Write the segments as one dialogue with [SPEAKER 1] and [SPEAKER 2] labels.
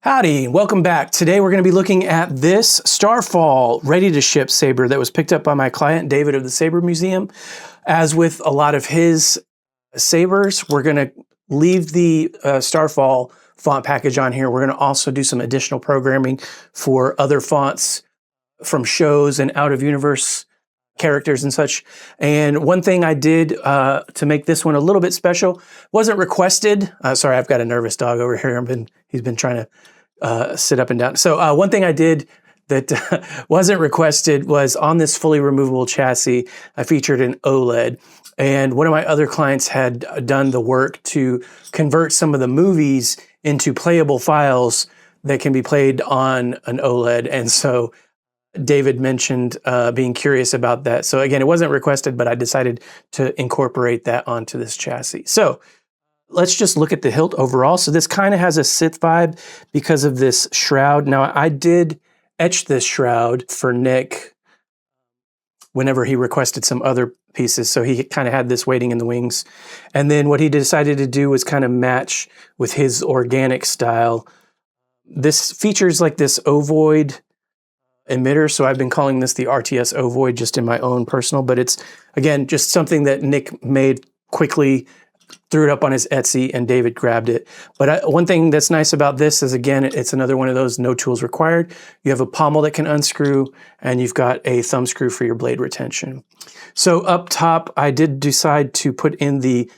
[SPEAKER 1] Howdy, welcome back. Today we're going to be looking at this Starfall ready to ship saber that was picked up by my client David of the Saber Museum. As with a lot of his sabers, we're going to leave the Starfall font package on here. We're going to also do some additional programming for other fonts from shows and out of universe characters and such. And one thing I did to make this one a little bit special, wasn't requested. Sorry, I've got a nervous dog over here. He's been trying to sit up and down. So one thing I did that wasn't requested was on this fully removable chassis, I featured an OLED. And one of my other clients had done the work to convert some of the movies into playable files that can be played on an OLED. And so David mentioned being curious about that. So again, it wasn't requested, but I decided to incorporate that onto this chassis. So let's just look at the hilt overall. So this kind of has a Sith vibe because of this shroud. Now I did etch this shroud for Nick whenever he requested some other pieces. So he kind of had this waiting in the wings. And then what he decided to do was kind of match with his organic style. This features like this ovoid emitter. So I've been calling this the RTS ovoid just in my own personal, but it's again, just something that Nick made quickly, threw it up on his Etsy, and David grabbed it. But one thing that's nice about this is, again, it's another one of those no tools required. You have a pommel that can unscrew, and you've got a thumb screw for your blade retention. So up top, I did decide to put in the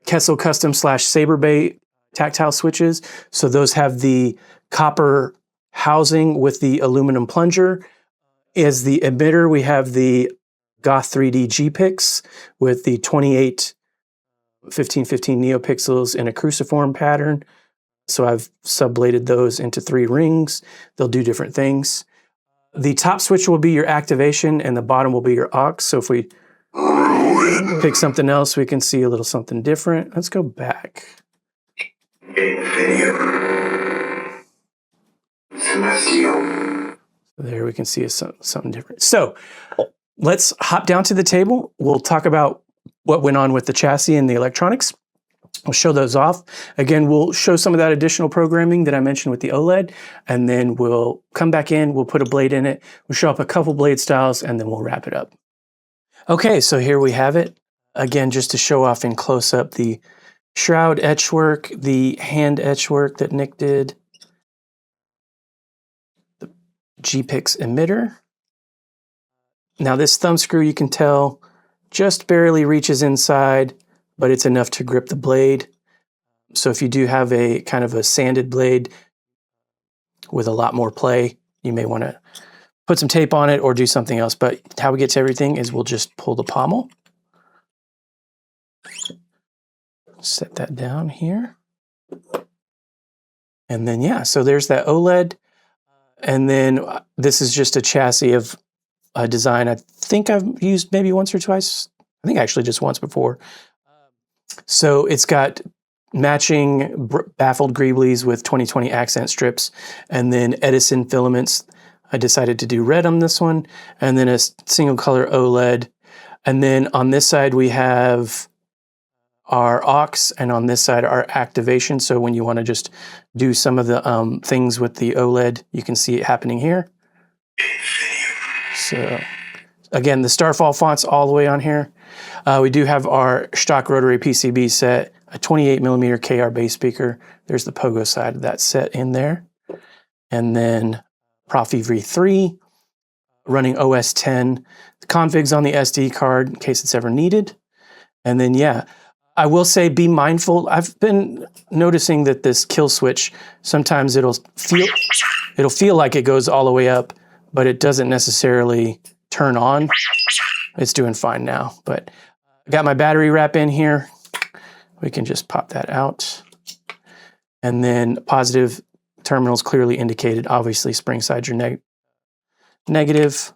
[SPEAKER 1] Kessel Custom / Saberbay tactile switches. So those have the copper housing with the aluminum plunger. As the emitter, we have the Goth3D G-Pix with the 28 1515 neopixels in a cruciform pattern. So I've subbladed those into 3 rings. They'll do different things. The top switch will be your activation and the bottom will be your aux. So if we pick something else, we can see a little something different. Let's go back. There we can see something different. So let's hop down to the table. We'll talk about what went on with the chassis and the electronics. We'll show those off. Again, we'll show some of that additional programming that I mentioned with the OLED, and then we'll come back in, we'll put a blade in it, we'll show up a couple blade styles, and then we'll wrap it up. Okay, so here we have it. Again, just to show off in close up the shroud etch work, the hand etch work that Nick did, the G-Pix emitter. Now this thumb screw, you can tell, just barely reaches inside, but it's enough to grip the blade. So if you do have a kind of a sanded blade with a lot more play, you may want to put some tape on it or do something else. But how we get to everything is we'll just pull the pommel. Set that down here. And then, yeah, so there's that OLED. And then this is just a chassis of a design I think I've used maybe once or twice. I think actually just once before. So it's got matching baffled greeblies with 2020 accent strips, and then Edison filaments. I decided to do red on this one, and then a single color OLED. And then on this side we have our aux, and on this side our activation. So when you want to just do some of the things with the OLED, you can see it happening here. So again, the Starfall font's all the way on here. We do have our Shtok Rotary PCB set, a 28mm KR bass speaker. There's the pogo side of that set in there. And then Proffie V3 running OS 10. The config's on the SD card in case it's ever needed. And then, yeah, I will say be mindful. I've been noticing that this kill switch, sometimes it'll feel like it goes all the way up, but it doesn't necessarily turn on. It's doing fine now, but I got my battery wrap in here. We can just pop that out. And then positive terminals clearly indicated, obviously spring side your negative.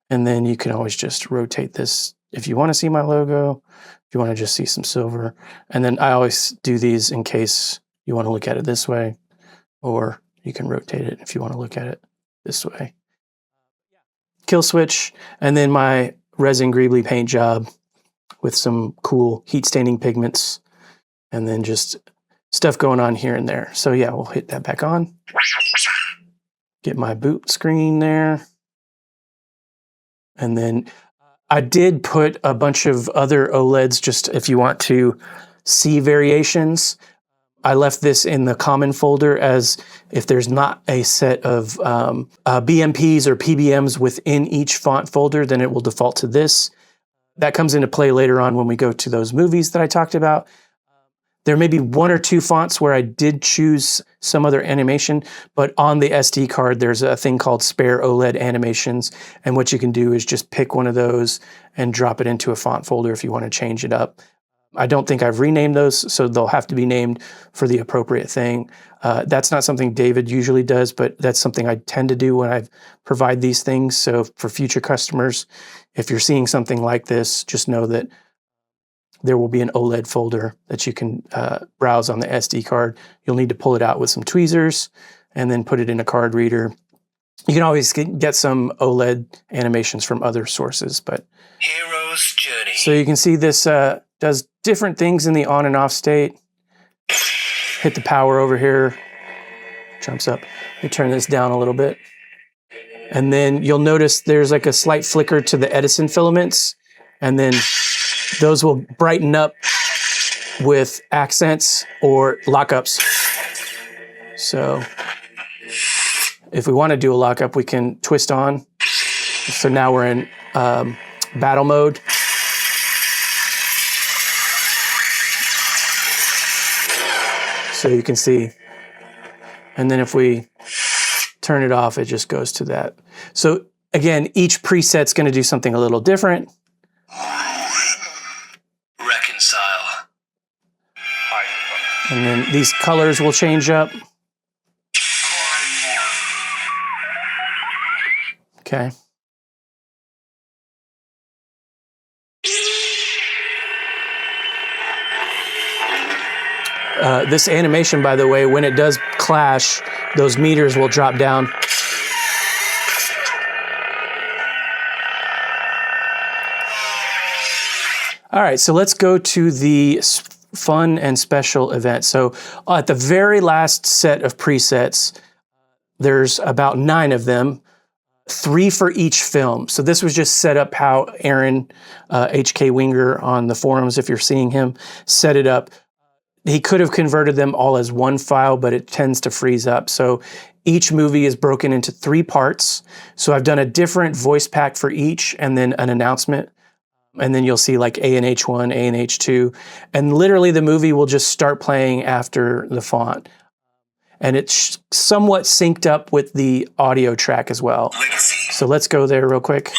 [SPEAKER 1] And then you can always just rotate this if you want to see my logo, if you want to just see some silver. And then I always do these in case you want to look at it this way, or you can rotate it if you want to look at it this way. Kill switch, and then my resin greeblie paint job with some cool heat staining pigments, and then just stuff going on here and there. So yeah, we'll hit that back on. Get my boot screen there. And then I did put a bunch of other OLEDs just if you want to see variations. I left this in the common folder as if there's not a set of BMPs or PBMs within each font folder, then it will default to this. That comes into play later on when we go to those movies that I talked about. There may be one or two fonts where I did choose some other animation, but on the SD card, there's a thing called spare OLED animations. And what you can do is just pick one of those and drop it into a font folder if you want to change it up. I don't think I've renamed those, so they'll have to be named for the appropriate thing. That's not something David usually does, but that's something I tend to do when I provide these things. So for future customers, if you're seeing something like this, just know that there will be an OLED folder that you can browse on the SD card. You'll need to pull it out with some tweezers and then put it in a card reader. You can always get some OLED animations from other sources, but
[SPEAKER 2] Hero's Journey.
[SPEAKER 1] So you can see this does different things in the on and off state. Hit the power over here, jumps up. Let me turn this down a little bit. And then you'll notice there's like a slight flicker to the Edison filaments, and then those will brighten up with accents or lockups. So if we want to do a lockup, we can twist on. So now we're in battle mode. So you can see. And then if we turn it off, it just goes to that. So again, each preset's going to do something a little different.
[SPEAKER 2] Reconcile.
[SPEAKER 1] And then these colors will change up. Okay. This animation, by the way, when it does clash, those meters will drop down. All right, so let's go to the fun and special event. So at the very last set of presets, there's about 9 of them, 3 for each film. So this was just set up how Aaron, HK Winger on the forums, if you're seeing him, set it up. He could have converted them all as one file, but it tends to freeze up. So each movie is broken into 3 parts. So I've done a different voice pack for each and then an announcement. And then you'll see like A&H1, A&H2. And literally the movie will just start playing after the font. And it's somewhat synced up with the audio track as well. So let's go there real quick.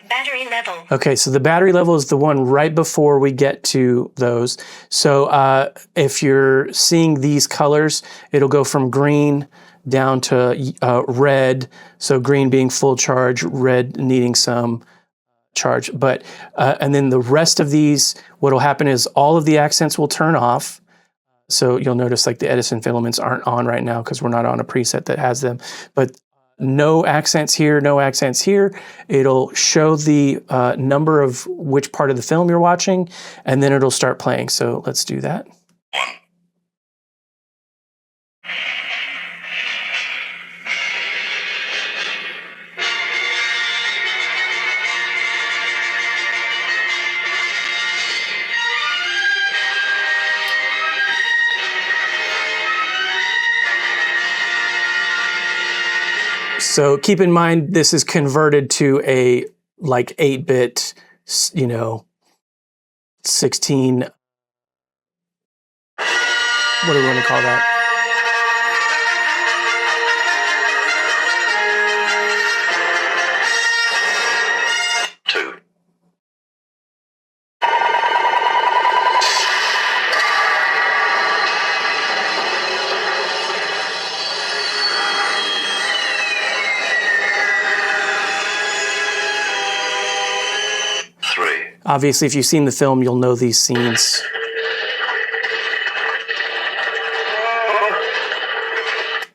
[SPEAKER 3] Battery level.
[SPEAKER 1] Okay, so the battery level is the one right before we get to those. So if you're seeing these colors, it'll go from green down to red. So green being full charge, red needing some charge. But and then the rest of these, what'll happen is all of the accents will turn off. So you'll notice like the Edison filaments aren't on right now because we're not on a preset that has them. But no accents here, no accents here. It'll show the number of which part of the film you're watching, and then it'll start playing. So let's do that. So keep in mind, this is converted to a like 8-bit, 16, what do we want to call that? Obviously, if you've seen the film, you'll know these scenes.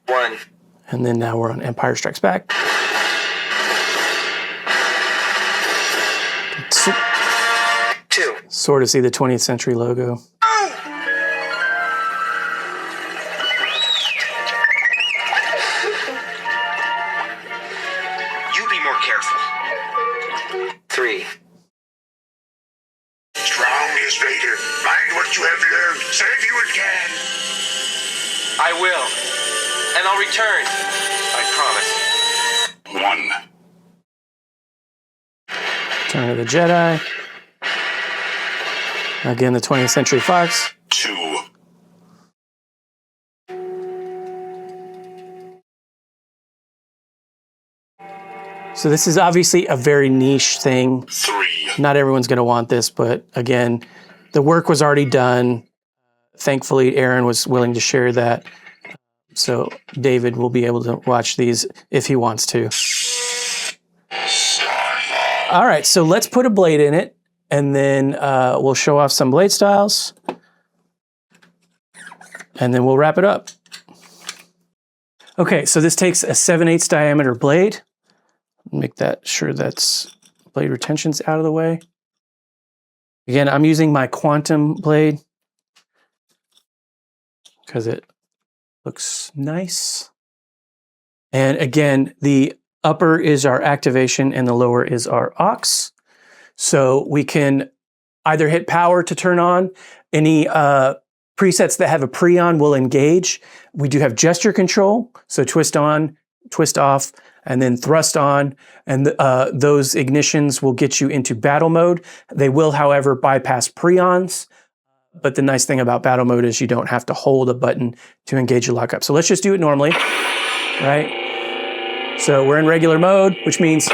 [SPEAKER 2] One.
[SPEAKER 1] And then now we're on Empire Strikes Back.
[SPEAKER 2] Two.
[SPEAKER 1] Sort of see the 20th century logo.
[SPEAKER 3] what you have learned serve you again.
[SPEAKER 2] I will. And I'll return. I promise.
[SPEAKER 3] 1.
[SPEAKER 1] Turn of the Jedi. Again, the 20th Century Fox.
[SPEAKER 3] 2.
[SPEAKER 1] So this is obviously a very niche thing.
[SPEAKER 3] 3.
[SPEAKER 1] Not everyone's going to want this, but again, the work was already done. Thankfully, Aaron was willing to share that. So David will be able to watch these if he wants to. All right, so let's put a blade in it, and then we'll show off some blade styles, and then we'll wrap it up. Okay, so this takes a 7/8 diameter blade. Make that sure that's blade retention's out of the way. Again, I'm using my quantum blade because it looks nice. And again, the upper is our activation and the lower is our aux. So we can either hit power to turn on. Any presets that have a pre-on will engage. We do have gesture control, so twist on, twist off, and then thrust on, and those ignitions will get you into battle mode. They will, however, bypass pre-ons, but the nice thing about battle mode is you don't have to hold a button to engage your lockup. So let's just do it normally, right? So we're in regular mode, which means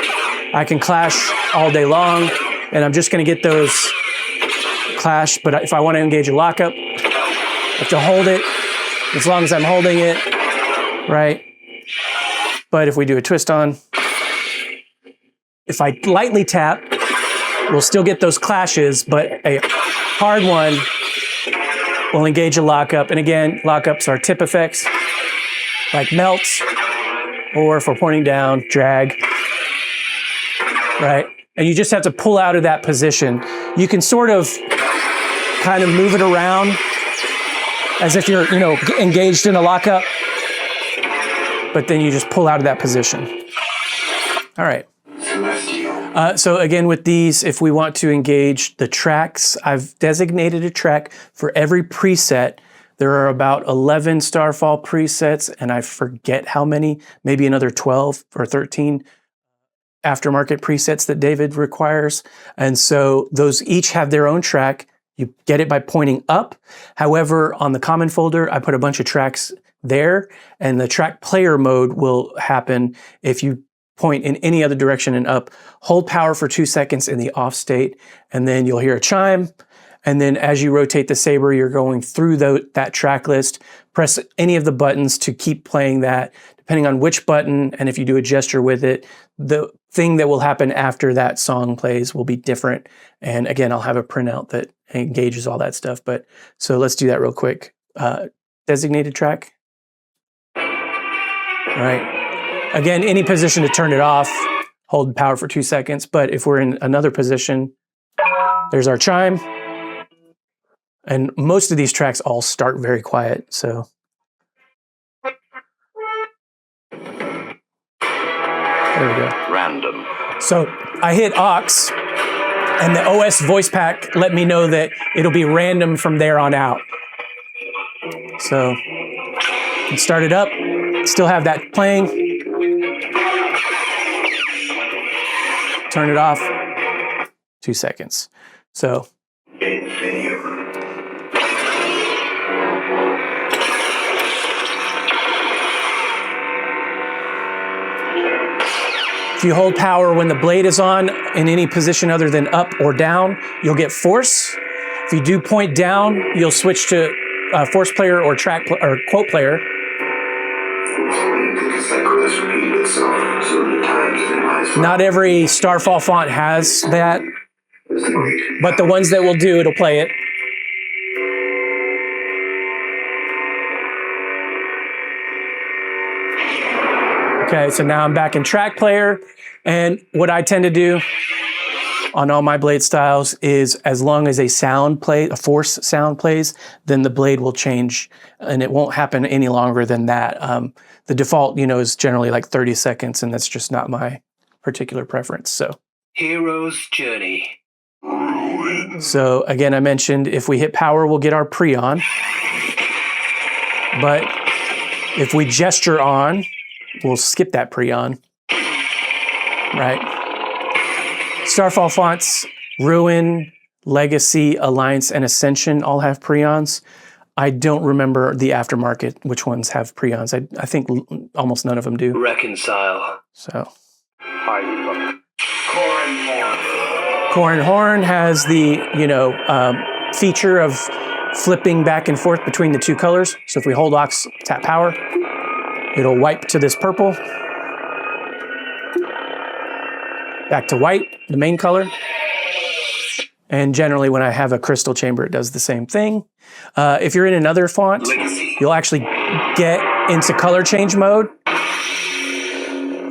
[SPEAKER 1] I can clash all day long, and I'm just gonna get those clash, but if I wanna engage a lockup, I have to hold it as long as I'm holding it, right? But if we do a twist on, if I lightly tap, we'll still get those clashes, but a hard one will engage a lockup. And again, lockups are tip effects, like melt, or if we're pointing down, drag, right? And you just have to pull out of that position. You can sort of kind of move it around as if you're, engaged in a lockup, but then you just pull out of that position. All right. So again, with these, if we want to engage the tracks, I've designated a track for every preset. There are about 11 Starfall presets, and I forget how many, maybe another 12 or 13 aftermarket presets that David requires. And so those each have their own track. You get it by pointing up. However, on the common folder, I put a bunch of tracks there, and the track player mode will happen if you point in any other direction and up. Hold power for 2 seconds in the off state, and then you'll hear a chime. And then as you rotate the saber, you're going through that track list. Press any of the buttons to keep playing that. Depending on which button, and if you do a gesture with it, the thing that will happen after that song plays will be different. And again, I'll have a printout that engages all that stuff. But so let's do that real quick. Designated track. All right. Again, any position to turn it off, hold power for 2 seconds. But if we're in another position, there's our chime. And most of these tracks all start very quiet, so. There we go.
[SPEAKER 3] Random.
[SPEAKER 1] So I hit aux, and the OS voice pack let me know that it'll be random from there on out. So start it up, still have that playing. Turn it off, 2 seconds. So. If you hold power when the blade is on in any position other than up or down, you'll get force. If you do point down, you'll switch to force player or track or quote player. Not every Starfall font has that, but the ones that will do, it'll play it. Okay, so now I'm back in track player, and what I tend to do on all my blade styles is as long as a force sound plays, then the blade will change, and it won't happen any longer than that. The default, is generally like 30 seconds, and that's just not my particular preference, so.
[SPEAKER 2] Hero's Journey.
[SPEAKER 3] Ruin.
[SPEAKER 1] So again, I mentioned if we hit power, we'll get our pre-on. But if we gesture on, we'll skip that pre-on. Right? Starfall fonts, Ruin, Legacy, Alliance, and Ascension all have pre-ons. I don't remember the aftermarket, which ones have pre-ons. I think almost none of them do.
[SPEAKER 2] Reconcile.
[SPEAKER 1] So.
[SPEAKER 3] Core and horn.
[SPEAKER 1] Core and Horn has the, feature of flipping back and forth between the two colors. So if we hold Aux, tap power, it'll wipe to this purple. Back to white, the main color. And generally when I have a crystal chamber, it does the same thing. If you're in another font, you'll actually get into color change mode.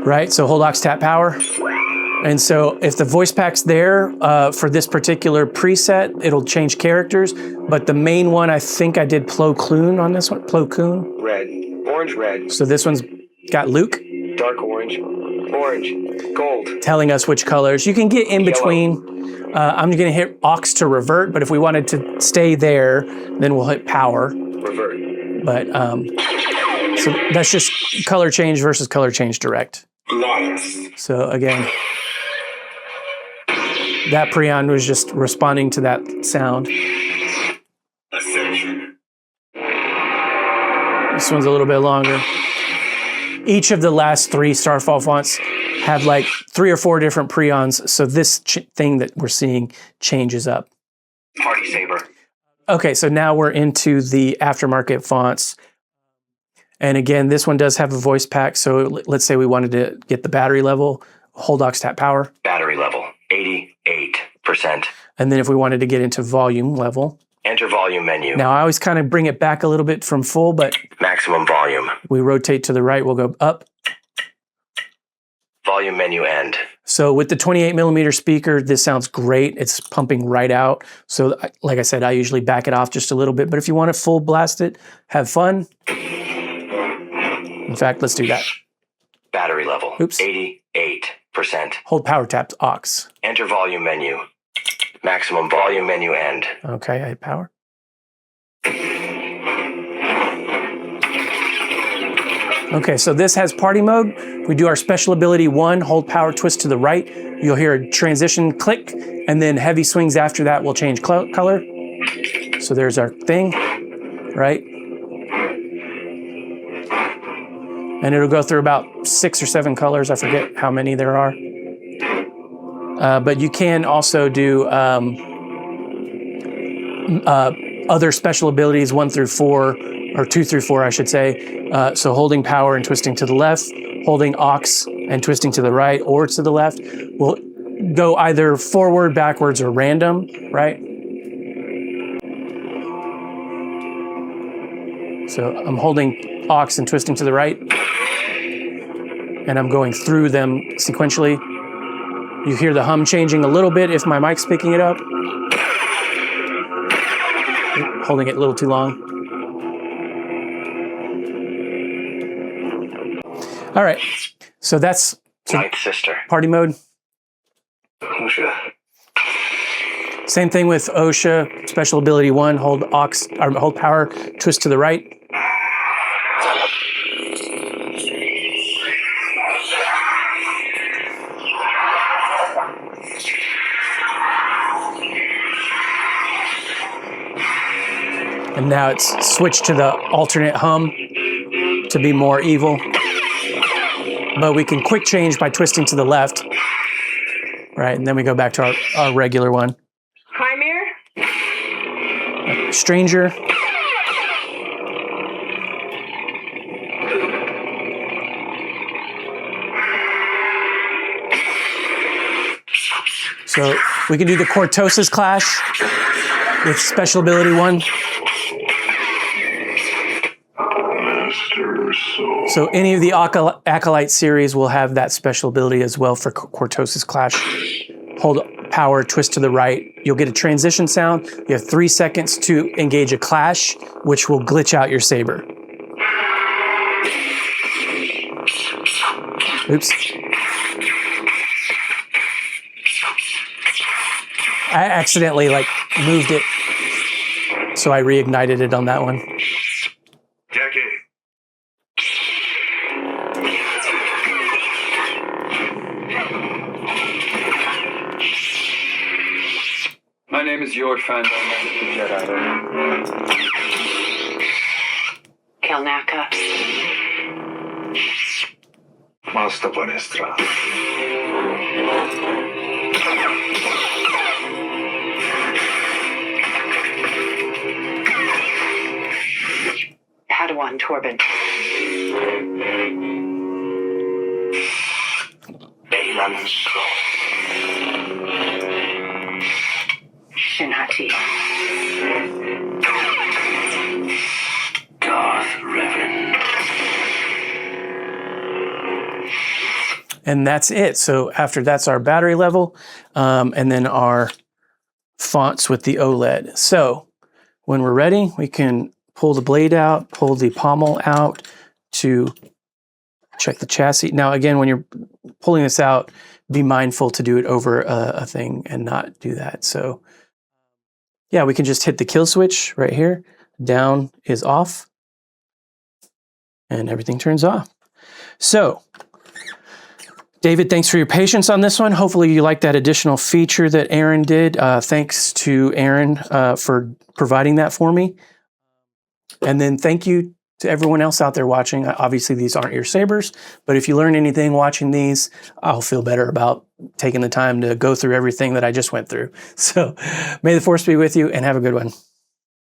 [SPEAKER 1] Right, so hold Aux, tap power. And so if the voice pack's there for this particular preset, it'll change characters. But the main one, I think I did Plo Koon on this one, Plo Koon.
[SPEAKER 2] Red. Orange, red.
[SPEAKER 1] So this one's got Luke.
[SPEAKER 2] Dark orange. Orange. Gold.
[SPEAKER 1] Telling us which colors. You can get in between. I'm gonna hit Aux to revert, but if we wanted to stay there, then we'll hit power.
[SPEAKER 2] Revert.
[SPEAKER 1] But, so that's just color change versus color change direct.
[SPEAKER 3] Flawless.
[SPEAKER 1] So again, that pre-on was just responding to that sound.
[SPEAKER 3] Ascension.
[SPEAKER 1] This one's a little bit longer. Each of the last 3 Starfall fonts have like 3 or 4 different pre-ons, so this thing that we're seeing changes up.
[SPEAKER 2] Party saber.
[SPEAKER 1] Okay, so now we're into the aftermarket fonts. And again, this one does have a voice pack, so let's say we wanted to get the battery level, hold Aux, tap power.
[SPEAKER 2] Battery level. 88%.
[SPEAKER 1] And then if we wanted to get into volume level.
[SPEAKER 2] Enter volume menu.
[SPEAKER 1] Now I always kind of bring it back a little bit from full, but
[SPEAKER 2] Maximum volume.
[SPEAKER 1] we rotate to the right, we'll go up.
[SPEAKER 2] Volume menu end.
[SPEAKER 1] So with the 28mm speaker, this sounds great. It's pumping right out. So like I said, I usually back it off just a little bit, but if you want to full blast it, have fun. In fact, let's do that.
[SPEAKER 2] Battery level.
[SPEAKER 1] Oops.
[SPEAKER 2] 88%.
[SPEAKER 1] Hold power tap Aux.
[SPEAKER 2] Enter volume menu. Maximum volume menu end.
[SPEAKER 1] Okay, I hit power. Okay, so this has party mode. We do our special ability 1, hold power, twist to the right. You'll hear a transition click, and then heavy swings after that will change color. So there's our thing, right? And it'll go through about 6 or 7 colors. I forget how many there are. But you can also do other special abilities 1 through 4, or 2 through 4, I should say. So holding power and twisting to the left, holding Aux and twisting to the right or to the left will go either forward, backwards, or random, right? So I'm holding Aux and twisting to the right, and I'm going through them sequentially. You hear the hum changing a little bit if my mic's picking it up. Holding it a little too long. All right, so that's
[SPEAKER 2] Ninth sister.
[SPEAKER 1] party mode.
[SPEAKER 2] OSHA.
[SPEAKER 1] Same thing with OSHA, special ability 1, hold Aux, or hold power, twist to the right. And now it's switched to the alternate hum to be more evil. But we can quick change by twisting to the left. Right, and then we go back to our regular one.
[SPEAKER 4] Chimere?
[SPEAKER 1] Stranger. So we can do the Cortosis Clash with special ability 1. So any of the Acolyte series will have that special ability as well for Cortosis Clash. Hold power, twist to the right. You'll get a transition sound. You have 3 seconds to engage a clash, which will glitch out your saber. Oops. I accidentally like moved it, so I reignited it on that one.
[SPEAKER 3] Jackie.
[SPEAKER 4] My name is Jord Fan.
[SPEAKER 3] Kelnaka.
[SPEAKER 2] Master Panestra.
[SPEAKER 3] Padawan Torben.
[SPEAKER 2] Baylan.
[SPEAKER 3] Shinhati.
[SPEAKER 2] Goth3D.
[SPEAKER 1] And that's it. So after that's our battery level, and then our fonts with the OLED. So when we're ready, we can pull the blade out, pull the pommel out to check the chassis. Now, again, when you're pulling this out, be mindful to do it over a thing and not do that. So yeah, we can just hit the kill switch right here. Down is off and everything turns off. So David, thanks for your patience on this one. Hopefully you like that additional feature that Aaron did. Thanks to Aaron for providing that for me. And then thank you to everyone else out there watching. Obviously these aren't your sabers, but if you learn anything watching these, I'll feel better about taking the time to go through everything that I just went through. So may the force be with you and have a good one.